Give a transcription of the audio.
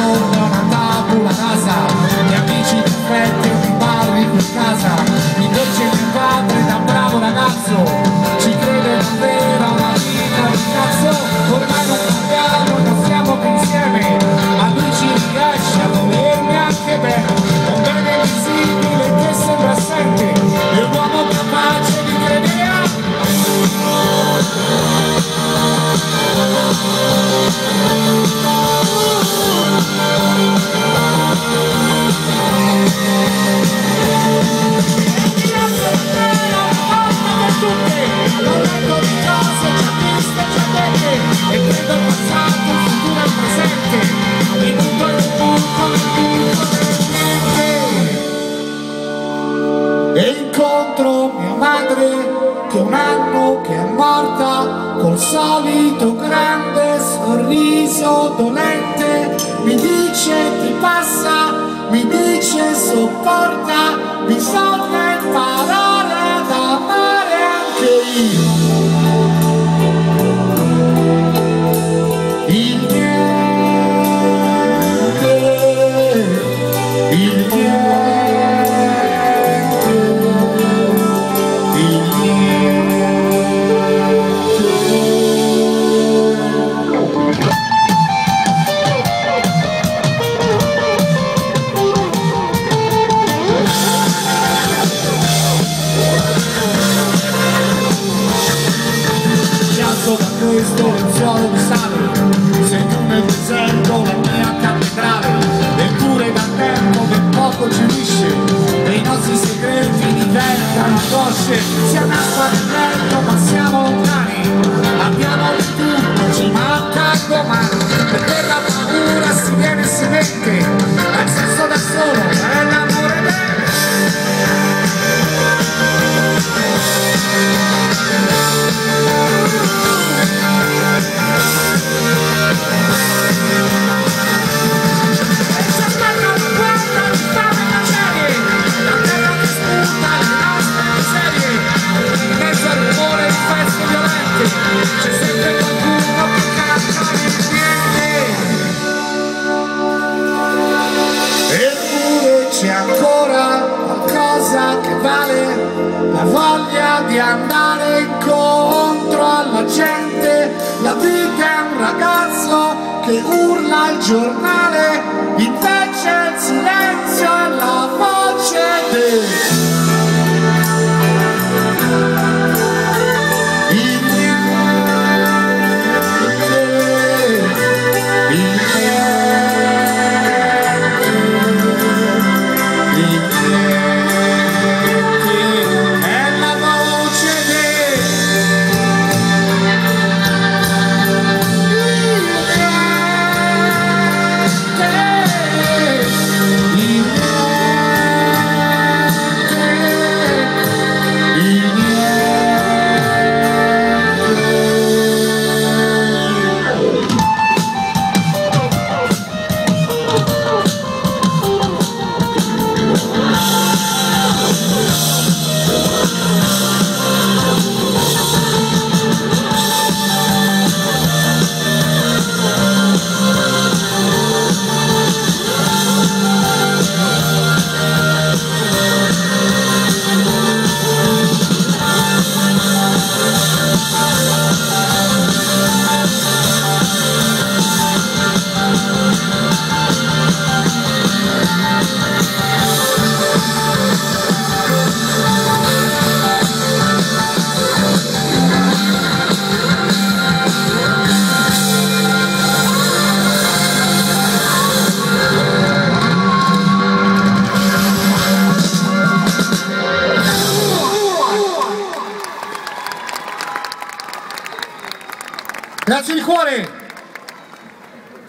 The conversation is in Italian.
intorno a una tavola rasa, gli amici perfetti mi parli per casa, mi dice mio padre da bravo ragazzo, ci crede davvero a una vita di cazzo, ormai non parliamo, non stiamo più insieme, a lui ci riesce a volermi anche bene, un bene visibile che sembra assente, è un uomo capace di credere a... Non leggo di cose già viste, già dette, e credo al passato, il futuro e il presente, in un buco nel buco del niente. E incontro mia madre, che un anno che è morta, col solito grande sorriso dolente, mi dice ti passa, mi dice sopporta, bisogna imparare ad amare anche io. Il niente, il niente, il da questo lenzuolo di sale, segno nel deserto la mia cattedrale, eppure da tempo che poco ci unisce, e i nostri segreti diventano angosce, siamo acqua nel letto ma siamo lontani, abbiamo di tutto, ci manca il domani, perché la paura si viene e si mette, il senso da solo è l'amore vero. C'è sempre qualcuno che canta il niente. Eppure c'è ancora qualcosa che vale, la voglia di andare incontro alla gente. La vita è un ragazzo che urla il giornale, invece il silenzio è la voce del... Grazie di cuore!